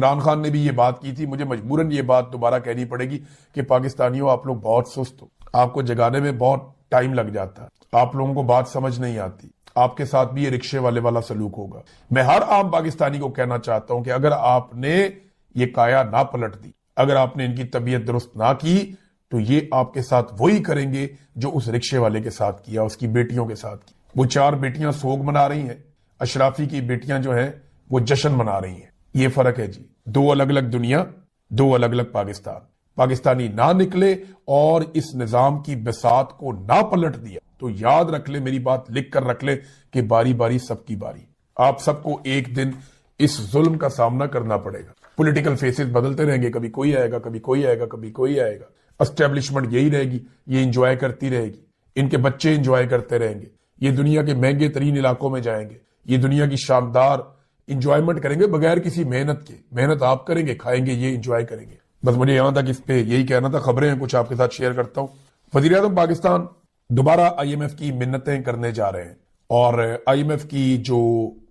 इमरान खान ने भी ये बात की थी, मुझे मजबूरन ये बात दोबारा कहनी पड़ेगी कि पाकिस्तानियों आप लोग बहुत सुस्त हो, आपको जगाने में बहुत टाइम लग जाता है, आप लोगों को बात समझ नहीं आती, आपके साथ भी ये रिक्शे वाले वाला सलूक होगा। मैं हर आम पाकिस्तानी को कहना चाहता हूं कि अगर आपने ये काया ना पलट दी, अगर आपने इनकी तबीयत दुरुस्त ना की, तो ये आपके साथ वही करेंगे जो उस रिक्शे वाले के साथ किया, उसकी बेटियों के साथ किया। वो 4 बेटियां सोग मना रही हैं, अशराफी की बेटियां जो हैं वो जश्न मना रही हैं। ये फर्क है जी, 2 अलग अलग दुनिया, 2 अलग अलग पाकिस्तान। पाकिस्तानी ना निकले और इस निजाम की बिसात को ना पलट दिया तो याद रख ले, मेरी बात लिख कर रख ले कि बारी बारी सबकी बारी। आप सबको एक दिन इस जुल्म का सामना करना पड़ेगा। पॉलिटिकल फेसेस बदलते रहेंगे, कभी कोई आएगा, कभी कोई आएगा, कभी कोई आएगा। एस्टेब्लिशमेंट यही रहेगी, ये इंजॉय करती रहेगी, इनके बच्चे इंजॉय करते रहेंगे, ये दुनिया के महंगे तरीन इलाकों में जाएंगे, ये दुनिया की शानदार इंजॉयमेंट करेंगे बगैर किसी मेहनत के। मेहनत आप करेंगे, खाएंगे, ये इंजॉय करेंगे। बस मुझे यहां तक इस पे यही कहना था। खबरें हैं कुछ आपके साथ शेयर करता हूं। वजीर आज़म पाकिस्तान दोबारा IMF की मिन्नतें करने जा रहे हैं और IMF की जो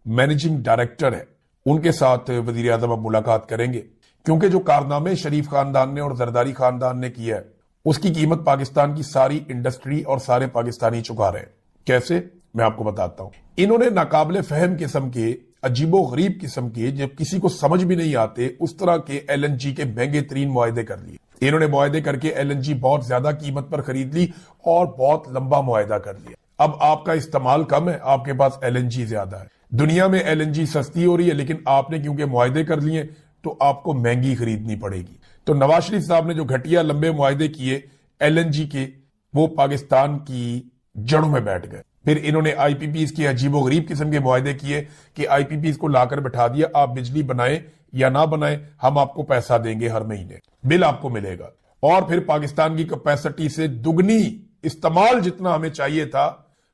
मैनेजिंग डायरेक्टर है उनके साथ वजीर आज़म अब मुलाकात करेंगे, क्योंकि जो कारनामे शरीफ खानदान ने और जरदारी खानदान ने किया है उसकी कीमत पाकिस्तान की सारी इंडस्ट्री और सारे पाकिस्तानी चुका रहे हैं। कैसे, मैं आपको बताता हूं। इन्होंने नाकाबिले फहम किस्म के, अजीबो गरीब किस्म के, जब किसी को समझ भी नहीं आते उस तरह के LNG के महंगे तरीन मुआहदे कर लिए। इन्होंने मुआहदे करके LNG बहुत ज्यादा कीमत पर खरीद ली और बहुत लंबा मुआहदा कर लिया। अब आपका इस्तेमाल कम है, आपके पास LNG ज्यादा है। दुनिया में LNG सस्ती हो रही है, लेकिन आपने क्योंकि मुआहदे कर लिए तो आपको महंगी खरीदनी पड़ेगी। तो नवाज शरीफ साहब ने जो घटिया लंबे मुआहदे किए LNG के, वो पाकिस्तान की जड़ों में बैठ गए। फिर इन्होंने IPPs के अजीबो गरीब किस्म के मुआहदे किए कि IPPs को लाकर बैठा दिया, आप बिजली बनाए या ना बनाए, हम आपको पैसा देंगे, हर महीने बिल आपको मिलेगा। और फिर पाकिस्तान की कैपेसिटी से दुगनी इस्तेमाल जितना हमें चाहिए था,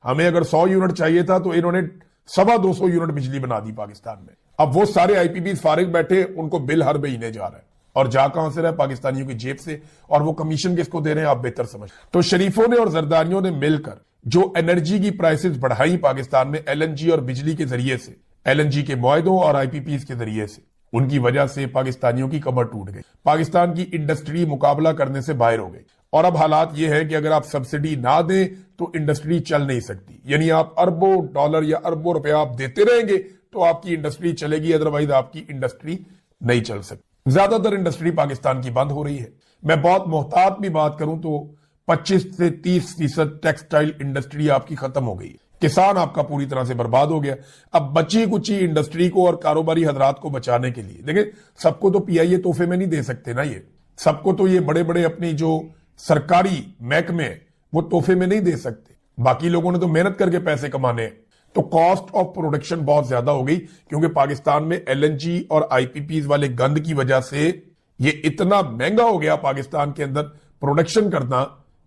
हमें अगर 100 यूनिट चाहिए था तो इन्होंने 250 यूनिट बिजली बना दी पाकिस्तान में। अब वो सारे IPPs फारिग बैठे, उनको बिल हर महीने जा रहा है और जा कहां से रहा है? पाकिस्तानियों की जेब से। और वो कमीशन किसको दे रहे हैं आप बेहतर समझ। तो शरीफों ने और जरदारियों ने मिलकर जो एनर्जी की प्राइसेस बढ़ाई पाकिस्तान में LNG और बिजली के जरिए से, LNG के मुआहदों और IPPs के जरिए से, उनकी वजह से पाकिस्तानियों की कमर टूट गई। पाकिस्तान की इंडस्ट्री मुकाबला करने से बाहर हो गई। और अब हालात यह है कि अगर आप सब्सिडी ना दें तो इंडस्ट्री चल नहीं सकती। यानी आप अरबों डॉलर या अरबों रुपया आप देते रहेंगे तो आपकी इंडस्ट्री चलेगी, अदरवाइज आपकी इंडस्ट्री नहीं चल सकती। ज्यादातर इंडस्ट्री पाकिस्तान की बंद हो रही है। मैं बहुत मोहतात भी बात करूं तो 25 से 30% टेक्सटाइल इंडस्ट्री आपकी खत्म हो गई। किसान आपका पूरी तरह से बर्बाद हो गया। अब बची कुची इंडस्ट्री को और कारोबारी हजरात को बचाने के लिए, देखिए सबको तो PIA तोहफे में नहीं दे सकते ना, ये सबको तो ये बड़े बड़े अपनी जो सरकारी महकमे वो तोहफे में नहीं दे सकते। बाकी लोगों ने तो मेहनत करके पैसे कमाने हैं। तो कॉस्ट ऑफ प्रोडक्शन बहुत ज्यादा हो गई, क्योंकि पाकिस्तान में LNG और IPPs वाले गंद की वजह से ये इतना महंगा हो गया पाकिस्तान के अंदर प्रोडक्शन करना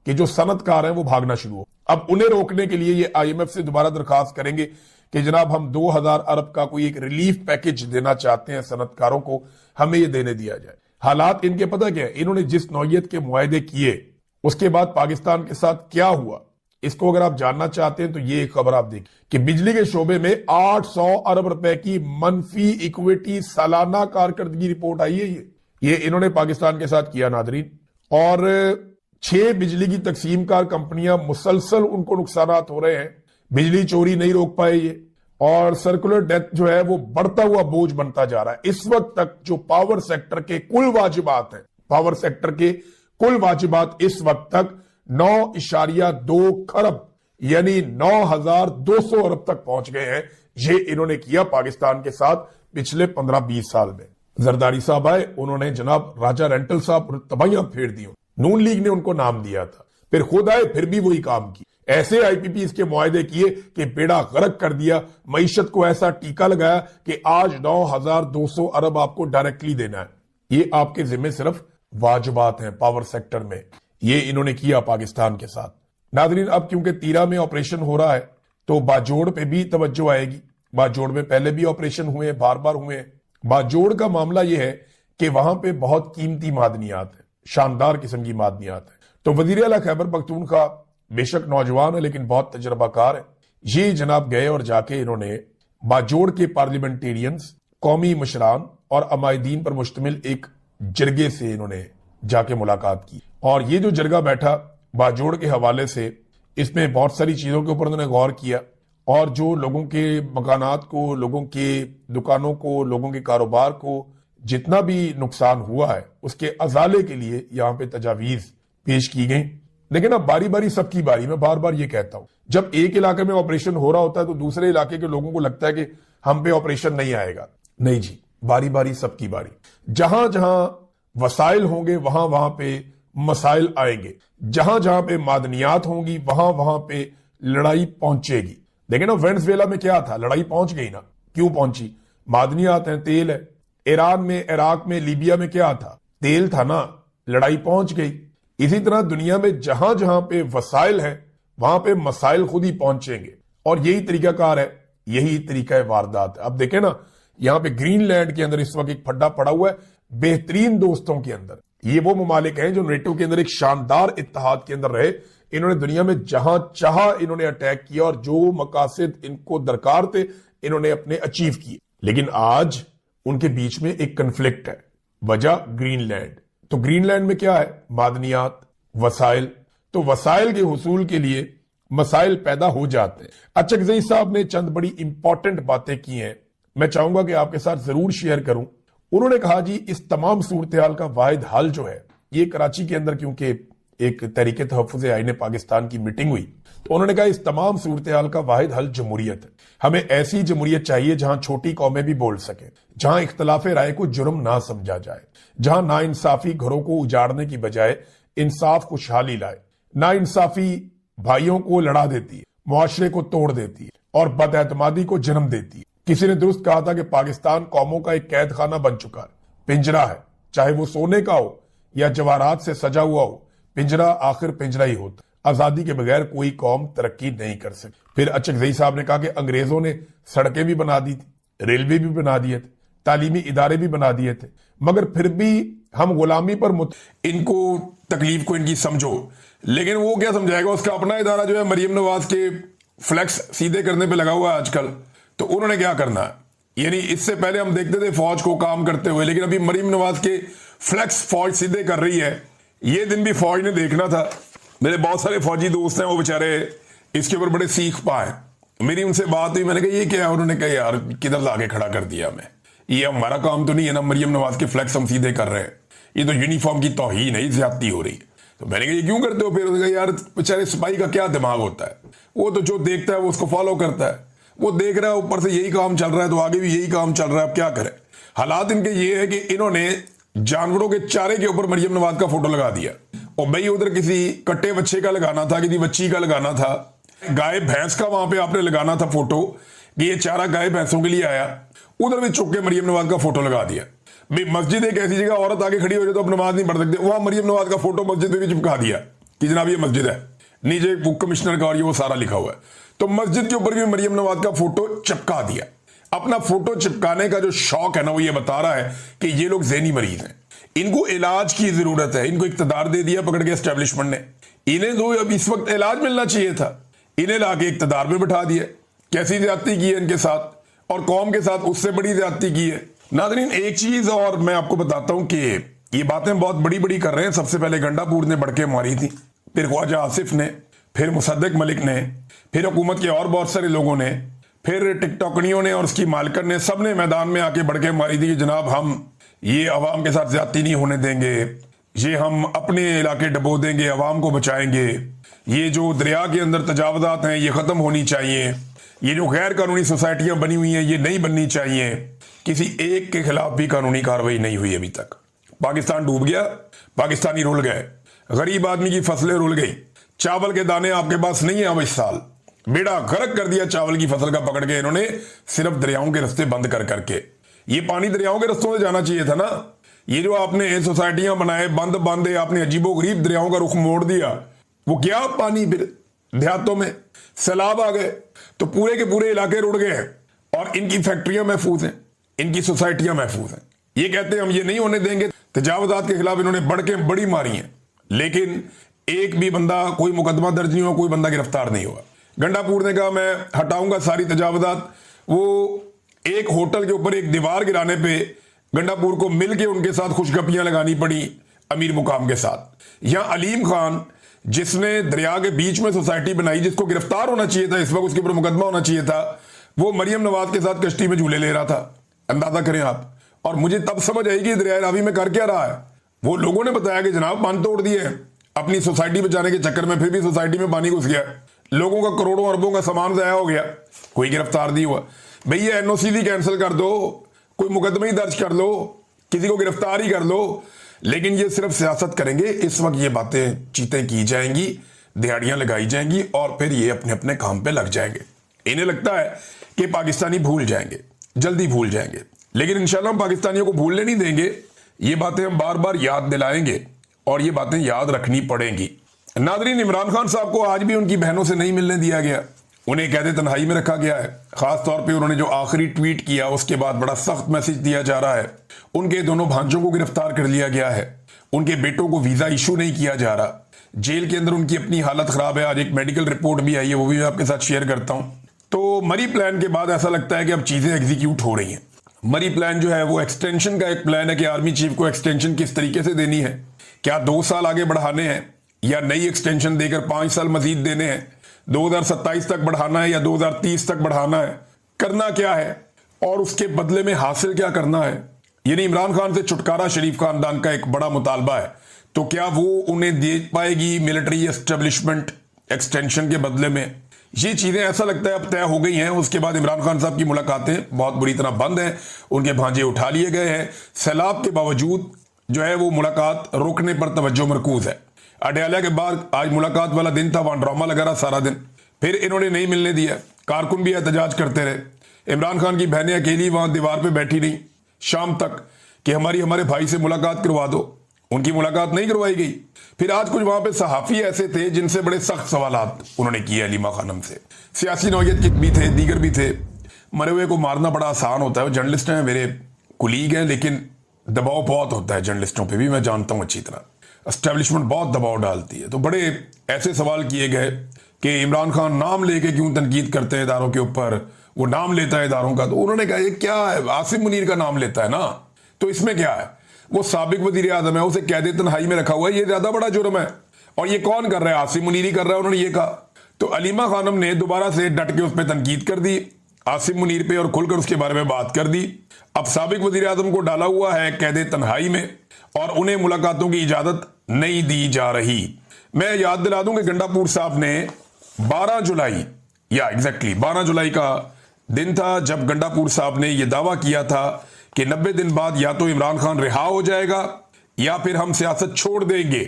कि जो सनतकार हैं वो भागना शुरू हो। अब उन्हें रोकने के लिए ये IMF से दोबारा दरखास्त करेंगे कि जनाब हम 2000 अरब का कोई एक रिलीफ पैकेज देना चाहते हैं सनतकारों को, हमें ये देने दिया जाए। हालात इनके पता क्या है, इन्होंने जिस नौयत के मुआहदे किए उसके बाद पाकिस्तान के साथ क्या हुआ, इसको अगर आप जानना चाहते हैं तो ये एक खबर आप देखिए कि बिजली के शोबे में 800 अरब रुपए की मनफी इक्विटी सालाना कारकर्दगी रिपोर्ट आई है। ये इन्होंने पाकिस्तान के साथ किया नादरीन। और 6 बिजली की तकसीम कार कंपनियां मुसलसल उनको नुकसानात हो रहे हैं, बिजली चोरी नहीं रोक पाए ये, और सर्कुलर डेथ जो है वो बढ़ता हुआ बोझ बनता जा रहा है। इस वक्त तक जो पावर सेक्टर के कुल वाजिबात है, पावर सेक्टर के कुल वाजिबात इस वक्त तक 9.2 खरब यानी 9,200 अरब तक पहुंच गए हैं। ये इन्होंने किया पाकिस्तान के साथ पिछले 15-20 साल में। जरदारी साहब आए, उन्होंने जनाब राजा रेंटल साहब तबाहियां फेर दी, नून लीग ने उनको नाम दिया था, फिर खुद आए फिर भी वही काम की। ऐसे IPPs के मुआहदे किए कि बेड़ा गर्क कर दिया, मईशत को ऐसा टीका लगाया कि आज 9,200 अरब आपको डायरेक्टली देना है। ये आपके जिम्मे सिर्फ वाजिबात हैं पावर सेक्टर में, ये इन्होंने किया पाकिस्तान के साथ। नादरीन अब क्योंकि तीरा में ऑपरेशन हो रहा है तो बाजोड़ पे भी तवज्जो आएगी। बाजोड़ में पहले भी ऑपरेशन हुए, बार बार हुए। बाजोड़ का मामला यह है कि वहां पे बहुत कीमती मादनियात है, शानदार किस्म की मादनियात है। तो वजीर आला खैबर पख्तूनख्वा बेशक नौजवान है लेकिन बहुत तजर्बाकार है। ये जनाब गए और जाके इन्होंने बाजोड़ के पार्लियामेंटेरियंस, कौमी मशरान और अमायदीन पर मुश्तमिल एक जरगे से इन्होंने जाके मुलाकात की। और ये जो जरगा बैठा बाजोड़ के हवाले से, इसमें बहुत सारी चीजों के ऊपर उन्होंने गौर किया और जो लोगों के मकानात को, लोगों के दुकानों को, लोगों के कारोबार को जितना भी नुकसान हुआ है उसके अजाले के लिए यहाँ पे तजावीज पेश की गई। लेकिन अब बारी बारी सबकी बारी, मैं बार बार ये कहता हूं, जब एक इलाके में ऑपरेशन हो रहा होता है तो दूसरे इलाके के लोगों को लगता है कि हम पे ऑपरेशन नहीं आएगा। नहीं जी, बारी बारी सबकी बारी। जहां जहां वसाइल होंगे वहां वहां पे मसाइल आएंगे, जहां जहां पे मादनियात होंगी वहां वहां पे लड़ाई पहुंचेगी। देखिए ना, वेनेजुएला में क्या था, लड़ाई पहुंच गई ना। क्यों पहुंची? मादनियात हैं, तेल है। ईरान में, इराक में, लीबिया में क्या था? तेल था ना, लड़ाई पहुंच गई। इसी तरह दुनिया में जहां जहां पे वसाइल है वहां पे मसाइल खुद ही पहुंचेंगे और यही तरीकाकार है, यही तरीका है वारदात। अब देखें ना, यहां पे ग्रीनलैंड के अंदर इस वक्त एक फड्डा पड़ा हुआ है बेहतरीन दोस्तों के अंदर। ये वो ममालिक हैं जो नेटो के अंदर एक शानदार इत्तेहाद के अंदर रहे। इन्होंने दुनिया में जहां चाहा इन्होंने अटैक किया और जो मकासद इनको दरकार थे इन्होंने अपने अचीव किए। लेकिन आज उनके बीच में एक कन्फ्लिक्ट है, वजह ग्रीनलैंड। तो ग्रीनलैंड में क्या है? मादनियात, वसाइल। तो वसाइल के हुसूल के लिए मसाइल पैदा हो जाते हैं। अचकज़ई साहब ने चंद बड़ी इंपॉर्टेंट बातें की हैं, मैं चाहूंगा कि आपके साथ जरूर शेयर करूं। उन्होंने कहा जी इस तमाम सूरत हाल का वाहिद हल जो है, ये कराची के अंदर क्योंकि एक तहरीक तहफ़्फ़ुज़ आईन पाकिस्तान की मीटिंग हुई तो उन्होंने कहा इस तमाम सूरत हाल का वाहिद हल जमहूरियत है। हमें ऐसी जमहूरियत चाहिए जहां छोटी कौमें भी बोल सकें, जहां इख्तलाफ राय को जुर्म ना समझा जाए, जहां नाइंसाफी घरों को उजाड़ने की बजाय इंसाफ खुशहाली लाए। नाइंसाफी भाइयों को लड़ा देती है, मुआशरे को तोड़ देती है और बदएतमादी को जन्म देती है। किसी ने दुरुस्त कहा था कि पाकिस्तान कौमों का एक कैद खाना बन चुका है, पिंजरा है, चाहे वो सोने का हो या जवाहरात से सजा हुआ हो, पिंजरा आखिर पिंजरा ही होता। आजादी के बगैर कोई कौम तरक्की नहीं कर सकती। फिर अचकज़ई साहब ने कहा कि अंग्रेजों ने सड़कें भी बना दी थी, रेलवे भी बना दिए थे, तालीमी इदारे भी बना दिए थे, मगर फिर भी हम गुलामी पर इनको तकलीफ को इनकी समझो। लेकिन वो क्या समझाएगा, उसका अपना इदारा जो है मरियम नवाज के फ्लैक्स सीधे करने पे लगा हुआ है आजकल। तो उन्होंने क्या करना है, यानी इससे पहले हम देखते थे फौज को काम करते हुए, लेकिन अभी मरियम नवाज के फ्लैक्स फौज सीधे कर रही है। ये दिन भी फौज ने देखना था। मेरे बहुत सारे फौजी दोस्त हैं, वो बेचारे इसके ऊपर बड़े सीख पाए। मेरी उनसे बात हुई, मैंने कहा ये क्या है, उन्होंने कहा यार किधर लाके खड़ा कर दिया हमें, ये हमारा काम तो नहीं है ना, मरियम नवाज के फ्लैक्स हम सीधे कर रहे हैं, ये तो यूनिफॉर्म की तौहीन है, ज्यादती हो रही है। तो मैंने कहा ये क्यों करते हो? फिर उन्होंने कहा यार बेचारे सिपाही का क्या दिमाग होता है, वो तो जो देखता है वो उसको फॉलो करता है, वो देख रहा है ऊपर से यही काम चल रहा है तो आगे भी यही काम चल रहा है, अब क्या करें। हालात इनके ये है कि इन्होंने जानवरों के चारे के ऊपर मरियम नवाज का फोटो लगा दिया और भाई उधर किसी कट्टे बच्चे का लगाना था, किसी बच्ची का लगाना था, गाय भैंस का वहां पे आपने लगाना था फोटो कि ये चारा गाय भैंसों के लिए आया, उधर भी चुप के मरियम नवाज का फोटो लगा दिया। भाई मस्जिद एक ऐसी जगह, औरत आगे खड़ी हो जाए तो अब नमाज नहीं पढ़ सकते, वहां मरियम नवाज का फोटो मस्जिद में भी चिपका दिया कि जनाब ये मस्जिद है, नीचे बुक कमिश्नर का और ये वो सारा लिखा हुआ है। तो मस्जिद के ऊपर भी मरियम नवाज का फोटो चिपका दिया। अपना फोटो चिपकाने का जो शौक है ना, वो ये बता रहा है कि ये लोग ज़हनी मरीज हैं, इनको इलाज की जरूरत है। इनको इक्तदार दे दिया पकड़ के एस्टेब्लिशमेंट ने, इन्हें तो अब इस वक्त इलाज मिलना चाहिए था, इन्हें लाके इक्तदार में बिठा दिया। कैसी ज्यादती की है इनके साथ और कौम के साथ उससे बड़ी ज्यादती की है। नाज़रीन एक चीज और मैं आपको बताता हूं कि ये बातें बहुत बड़ी बड़ी कर रहे हैं। सबसे पहले गंडापुर ने बढ़के मारी थी, फिर ख्वाजा आसिफ ने, फिर मुसद्दक मलिक ने, फिर हुकूमत के और बहुत सारे लोगों ने, फिर टिकटॉकनियों ने और उसकी मालकन ने, सबने मैदान में आके बढ़के मारी थी कि जनाब हम ये अवाम के साथ ज्यादती नहीं होने देंगे, ये हम अपने इलाके डबो देंगे, अवाम को बचाएंगे, ये जो दरिया के अंदर तजावजात हैं ये खत्म होनी चाहिए, ये जो गैर कानूनी सोसाइटियां बनी हुई हैं ये नहीं बननी चाहिए। किसी एक के खिलाफ भी कानूनी कार्रवाई नहीं हुई अभी तक। पाकिस्तान डूब गया, पाकिस्तानी रुल गए, गरीब आदमी की फसलें रुल गई, चावल के दाने आपके पास नहीं है। अब इस साल बेड़ा गर्क कर दिया चावल की फसल का पकड़ के इन्होंने, सिर्फ दरियाओं के रास्ते बंद कर करके। ये पानी दरियाओं के रास्तों से जाना चाहिए था ना। ये जो आपने सोसाइटियां बनाए बंद बांधे, आपने अजीबो गरीब दरियाओं का रुख मोड़ दिया, वो क्या पानी फिर देहातों में सैलाब आ गए तो पूरे के पूरे इलाके रुड़ गए और इनकी फैक्ट्रियां महफूज हैं, इनकी सोसाइटियां महफूज हैं। ये कहते हैं हम ये नहीं होने देंगे। तजावजात के खिलाफ इन्होंने बढ़ के बड़ी मारी है, लेकिन एक भी बंदा, कोई मुकदमा दर्ज नहीं हुआ, कोई बंदा गिरफ्तार नहीं हुआ। गंडापुर ने कहा मैं हटाऊंगा सारी तजावजात। वो एक होटल के ऊपर एक दीवार गिराने पे गंडापुर को मिलके उनके साथ खुशगपियां लगानी पड़ी अमीर मुकाम के साथ। यहां अलीम खान जिसने दरिया के बीच में सोसाइटी बनाई, जिसको गिरफ्तार होना चाहिए था, इस वक्त उसके ऊपर मुकदमा होना चाहिए था, वो मरियम नवाज के साथ कश्ती में झूले ले रहा था। अंदाजा करें आप। और मुझे तब समझ आई कि दरिया रावी में कर क्या रहा है। वो लोगों ने बताया कि जनाब बांध तोड़ दिए अपनी सोसाइटी बचाने के चक्कर में, फिर भी सोसाइटी में पानी घुस गया, लोगों का करोड़ों अरबों का सामान ज़ाया हो गया, कोई गिरफ्तार नहीं हुआ। भैया एनओसी भी कैंसिल कर दो, कोई मुकदमा ही दर्ज कर लो, किसी को गिरफ्तार ही कर लो, लेकिन ये सिर्फ सियासत करेंगे। इस वक्त ये बातें चीतें की जाएंगी, दिहाड़ियां लगाई जाएंगी और फिर ये अपने अपने काम पे लग जाएंगे। इन्हें लगता है कि पाकिस्तानी भूल जाएंगे, जल्दी भूल जाएंगे, लेकिन इंशाल्लाह हम पाकिस्तानियों को भूलने नहीं देंगे। ये बातें हम बार बार याद दिलाएंगे और ये बातें याद रखनी पड़ेंगी। नादरीन, इमरान खान साहब को आज भी उनकी बहनों से नहीं मिलने दिया गया, उन्हें कैद तन्हाई में रखा गया है। खास तौर पे उन्होंने जो आखिरी ट्वीट किया उसके बाद बड़ा सख्त मैसेज दिया जा रहा है। उनके दोनों भांजों को गिरफ्तार कर लिया गया है, उनके बेटों को वीजा इशू नहीं किया जा रहा, जेल के अंदर उनकी अपनी हालत खराब है। आज एक मेडिकल रिपोर्ट भी आई है, वो भी मैं आपके साथ शेयर करता हूं। तो मरी प्लान के बाद ऐसा लगता है कि अब चीजें एग्जीक्यूट हो रही हैं। मरी प्लान जो है वो एक्सटेंशन का एक प्लान है कि आर्मी चीफ को एक्सटेंशन किस तरीके से देनी है, क्या 2 साल आगे बढ़ाने हैं या नई एक्सटेंशन देकर 5 साल मजीद देने हैं, 2027 तक बढ़ाना है या 2030 तक बढ़ाना है, करना क्या है और उसके बदले में हासिल क्या करना है। यानी इमरान खान से छुटकारा शरीफ खानदान का एक बड़ा मुतालबा है। तो क्या वो उन्हें दे पाएगी मिलिट्री एस्टेब्लिशमेंट एक्सटेंशन के बदले में? ये चीजें ऐसा लगता है अब तय हो गई हैं। उसके बाद इमरान खान साहब की मुलाकातें बहुत बुरी तरह बंद हैं, उनके भांजे उठा लिए गए हैं। सैलाब के बावजूद जो है वो मुलाकात रोकने पर तवज्जो मरकूज है। अडयाला के बाद आज मुलाकात वाला दिन था, वहां ड्रामा लगा रहा सारा दिन, फिर इन्होंने नहीं मिलने दिया। कारकुन भी एहतजाज करते रहे। इमरान खान की बहनें अकेली वहां दीवार पे बैठी रही शाम तक कि हमारे भाई से मुलाकात करवा दो। उनकी मुलाकात नहीं करवाई गई। फिर आज कुछ वहां पे सहाफी ऐसे थे जिनसे बड़े सख्त सवालात उन्होंने किए अलीमा खानम से। सियासी नौयत के भी थे, दीगर भी थे। मरे हुए को मारना बड़ा आसान होता है। वो जर्नलिस्ट हैं, मेरे कुलीग हैं, लेकिन दबाव बहुत होता है जर्नलिस्टों पे भी, मैं जानता हूं अच्छी तरह। एस्टेब्लिशमेंट बहुत दबाव डालती है। तो बड़े ऐसे सवाल किए गए कि इमरान खान नाम लेके क्यों तनकीद करते हैं इदारों के ऊपर, वो नाम लेता है इदारों का। तो उन्होंने कहा ये क्या है, आसिम मुनीर का नाम लेता है ना, तो इसमें क्या है, वो साबिक वजीर आजम है, उसे कैद तन्हाई में रखा हुआ है, ये ज्यादा बड़ा जुर्म है। और ये कौन कर रहा है? आसिम मुनीर ही कर रहा है, उन्होंने ये कहा। तो अलीमा खानम ने दोबारा से डट के उस पर तनकीद कर दी आसिम मुनीर पे और खुलकर उसके बारे में बात कर दी। अब साबिक वजीर आजम को डाला हुआ है कैद तन्हाई में और उन्हें मुलाकातों की इजाजत नहीं दी जा रही। मैं याद दिला दूं कि गंडापुर साहब ने 12 जुलाई या एग्जैक्टली 12 जुलाई का दिन था जब गंडापुर साहब ने यह दावा किया था कि 90 दिन बाद या तो इमरान खान रिहा हो जाएगा या फिर हम सियासत छोड़ देंगे।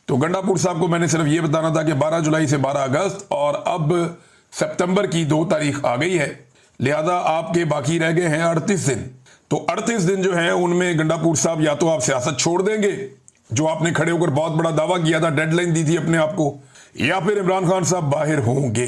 तो गंडापुर साहब को मैंने सिर्फ यह बताना था कि 12 जुलाई से 12 अगस्त और अब सितंबर की 2 तारीख आ गई है, लिहाजा आपके बाकी रह गए हैं 38 दिन। तो 38 दिन जो है उनमें गंडापुर साहब या तो आप सियासत छोड़ देंगे, जो आपने खड़े होकर बहुत बड़ा दावा किया था, डेडलाइन दी थी अपने आप को, या फिर इमरान खान साहब बाहर होंगे।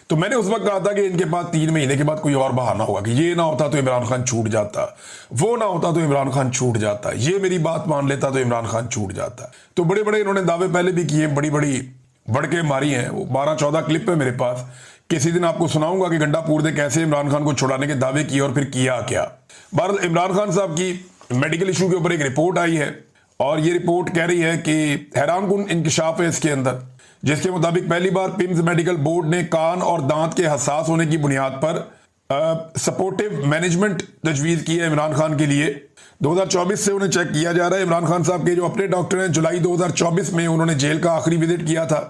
तो मैंने उस वक्त कहा था कि इनके पास 3 महीने के बाद कोई और बहाना होगा कि ये ना होता तो इमरान खान छूट जाता, वो ना होता तो इमरान खान छूट जाता, ये मेरी बात मान लेता तो इमरान खान छूट जाता। तो बड़े बड़े इन्होंने दावे पहले भी किए, बड़ी बड़ी बढ़के मारी हैं। वो 12-14 क्लिप है मेरे पास, किसी दिन आपको सुनाऊंगा कि गंडापुर ने कैसे इमरान खान को छुड़ाने के दावे किए और फिर किया क्या। बहरहाल इमरान खान साहब की मेडिकल इशू के ऊपर एक रिपोर्ट आई है और ये रिपोर्ट कह रही है कि हैरानकुन इंकशाफ है इसके अंदर, जिसके मुताबिक पहली बार पिम्स मेडिकल बोर्ड ने कान और दांत के हसास होने की बुनियाद पर सपोर्टिव मैनेजमेंट तजवीज की है इमरान खान के लिए। 2024 से उन्हें चेक किया जा रहा है। इमरान खान साहब के जो अपने डॉक्टर हैं, जुलाई 2024 में उन्होंने जेल का आखिरी विजिट किया था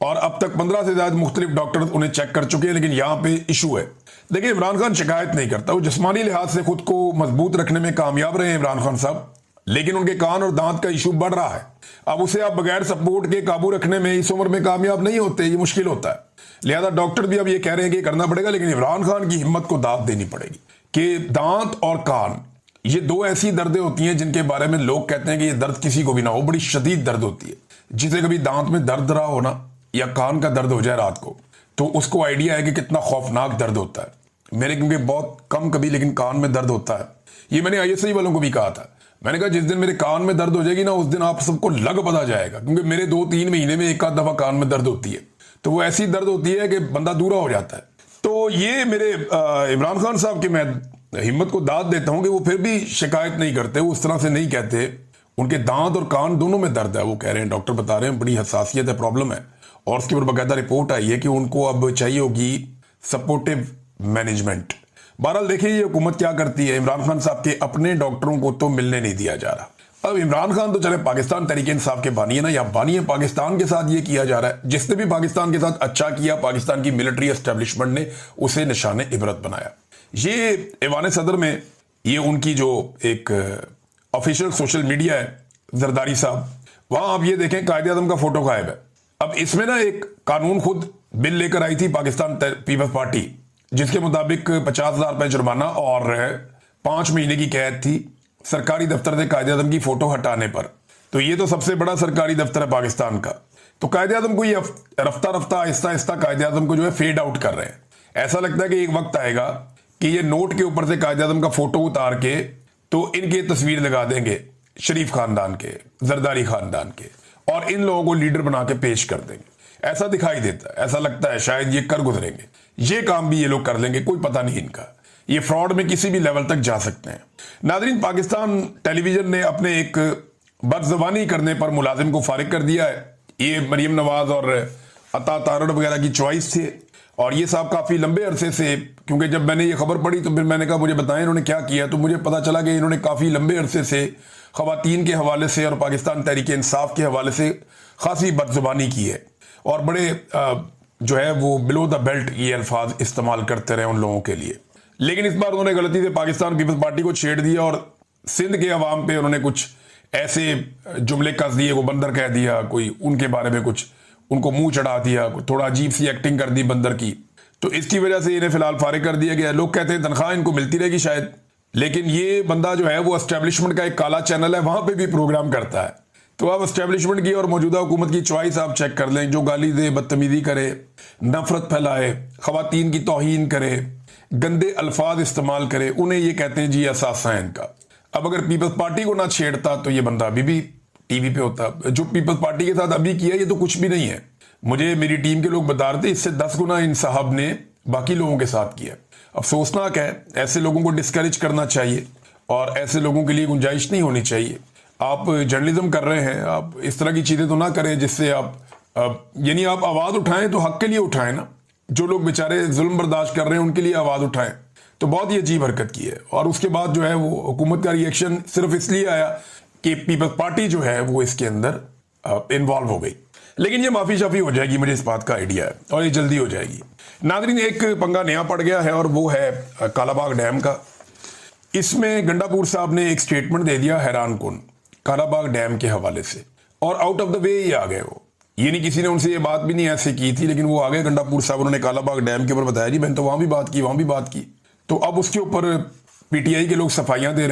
और अब तक 15 से ज्यादा मुख्तलिफ डॉक्टर उन्हें चेक कर चुके हैं। लेकिन यहाँ पे इशू है, देखिए इमरान खान शिकायत नहीं करता, वो जिस्मानी लिहाज से खुद को मजबूत रखने में कामयाब रहे हैं इमरान खान साहब, लेकिन उनके कान और दांत का इशू बढ़ रहा है। अब उसे आप बगैर सपोर्ट के काबू रखने में इस उम्र में कामयाब नहीं होते, ये मुश्किल होता है। लिहाजा डॉक्टर भी अब ये कह रहे हैं कि करना पड़ेगा, लेकिन इमरान खान की हिम्मत को दाद देनी पड़ेगी कि दांत और कान ये 2 ऐसी दर्दें होती हैं जिनके बारे में लोग कहते हैं कि ये दर्द किसी को भी ना हो, बड़ी शदीद दर्द होती है। जिसे कभी दांत में दर्द रहा हो ना या कान का दर्द हो जाए रात को, तो उसको आइडिया है कि कितना खौफनाक दर्द होता है। मेरे क्योंकि बहुत कम कभी लेकिन कान में दर्द होता है, ये मैंने ISI वालों को भी कहा था। मैंने कहा जिस दिन मेरे कान में दर्द हो जाएगी ना, उस दिन आप सबको लग पता जाएगा, क्योंकि मेरे 2-3 महीने में एक आध दफा कान में दर्द होती है। तो वो ऐसी दर्द होती है कि बंदा दूरा हो जाता है। तो ये मेरे इमरान खान साहब के मैं हिम्मत को दाद देता हूं कि वो फिर भी शिकायत नहीं करते, वो उस तरह से नहीं कहते। उनके दांत और कान दोनों में दर्द है, वो कह रहे हैं, डॉक्टर बता रहे हैं बड़ी हसासियत है, प्रॉब्लम है। और उसके ऊपर बाकायदा रिपोर्ट आई है कि उनको अब चाहिए होगी सपोर्टिव मैनेजमेंट। बहरहाल देखिए ये हुकूमत क्या करती है। इमरान खान साहब के अपने डॉक्टरों को तो मिलने नहीं दिया जा रहा। अब इमरान खान तो चले पाकिस्तान तहरीक इंसाफ के बानी है ना, या बानी है पाकिस्तान के साथ ये किया जा रहा है। जिसने भी पाकिस्तान के साथ अच्छा किया, पाकिस्तान की मिलिट्री एस्टेब्लिशमेंट ने उसे निशाने इबरत बनाया। ये ऐवान सदर में ये उनकी जो एक ऑफिशियल सोशल मीडिया है जरदारी साहब, वहां आप ये देखें कायदे आजम का फोटो गायब है। अब इसमें ना एक कानून खुद बिल लेकर आई थी पाकिस्तान पीपल्स पार्टी, जिसके मुताबिक 50,000 रुपए जुर्माना और 5 महीने की कैद थी सरकारी दफ्तर से कायदे आजम की फोटो हटाने पर। तो ये तो सबसे बड़ा सरकारी दफ्तर है पाकिस्तान का। तो कायदे आजम को ये रफ्ता रफ्ता आहिस्ता आहिस्ता कायदे आजम को जो है फेड आउट कर रहे हैं। ऐसा लगता है कि एक वक्त आएगा कि ये नोट के ऊपर से कायदे आजम का फोटो उतार के तो इनकी तस्वीर लगा देंगे, शरीफ खानदान के, जरदारी खानदान के, और इन लोगों को लीडर बना के पेश कर देंगे। ऐसा दिखाई देता है, ऐसा लगता है शायद ये कर गुजरेंगे। ये काम भी ये लोग कर लेंगे, कोई पता नहीं इनका। ये फ्रॉड में किसी भी लेवल तक जा सकते हैं। नादरीन, पाकिस्तान टेलीविजन ने अपने एक बदजबानी करने पर मुलाजिम को फारिग कर दिया है। ये मरियम नवाज और अता तारड़ वगैरह की चॉइस थी, और ये साहब काफी लंबे अरसे से, क्योंकि जब मैंने ये खबर पढ़ी तो फिर मैंने कहा मुझे बताएं इन्होंने क्या किया, तो मुझे पता चला कि इन्होंने काफी लंबे अरसे से खवातीन के हवाले से और पाकिस्तान तहरीक इंसाफ के हवाले से खासी बदजुबानी की है, और बड़े जो है वो बिलो द बेल्ट ये अल्फाज इस्तेमाल करते रहे उन लोगों के लिए। लेकिन इस बार उन्होंने गलती से पाकिस्तान पीपल्स पार्टी को छेड़ दिया और सिंध के अवाम पे उन्होंने कुछ ऐसे जुमले कस दिए, वो बंदर कह दिया, कोई उनके बारे में कुछ उनको मुंह चढ़ा दिया, थोड़ा अजीब सी एक्टिंग कर दी बंदर की। तो इसकी वजह से इन्हें फिलहाल फारिग कर दिया गया। लोग कहते हैं तनख्वाह इनको मिलती रहेगी शायद, लेकिन ये बंदा जो है वो एस्टेब्लिशमेंट का एक काला चैनल है, वहां पे भी प्रोग्राम करता है। तो अब एस्टेब्लिशमेंट की और मौजूदा हुकूमत की चॉइस आप चेक कर लें। जो गाली दे, बदतमीजी करे, नफरत फैलाए, खवातीन की तौहीन करे, गंदे अल्फाज इस्तेमाल करे, उन्हें ये कहते हैं जी एहसास है इनका। अब अगर पीपल्स पार्टी को ना छेड़ता तो ये बंदा अभी भी टीवी पे होता। जो पीपल्स पार्टी के साथ अभी किया ये तो कुछ भी नहीं है। मुझे मेरी टीम के लोग बता रहे थे इससे 10 गुना इन साहब ने बाकी लोगों के साथ किया। अफसोसनाक है, ऐसे लोगों को डिस्करेज करना चाहिए और ऐसे लोगों के लिए गुंजाइश नहीं होनी चाहिए। आप जर्नलिज्म कर रहे हैं, आप इस तरह की चीजें तो ना करें जिससे आप यानी आप आवाज उठाएं तो हक के लिए उठाएं ना। जो लोग बेचारे जुल्म बर्दाश्त कर रहे हैं उनके लिए आवाज उठाएं। तो बहुत ही अजीब हरकत की है। और उसके बाद जो है वो हुकूमत का रिएक्शन सिर्फ इसलिए आया कि पीपल्स पार्टी जो है वो इसके अंदर इन्वॉल्व हो गई। लेकिन ये माफी शाफी हो जाएगी, मुझे इस बात का आइडिया है, और ये जल्दी हो जाएगी। नादरीन, एक पंगा नया पड़ गया है और वो है कालाबाग डैम का। इसमें गंडापुर साहब ने एक स्टेटमेंट दे दिया हैरान कुन कालाबाग डैम के हवाले से, और आउट ऑफ द वे ही आ गए वो। ये नहीं किसी ने उनसे ये बात भी नहीं ऐसे की थी, लेकिन वो आ गए गंडापुर साहब, उन्होंने कालाबाग डैम के ऊपर बताया जी मैंने तो वहां भी बात की, वहां भी बात की। तो अब उसके ऊपर पीटीआई के लोग सफाइयां दे रहे हैं।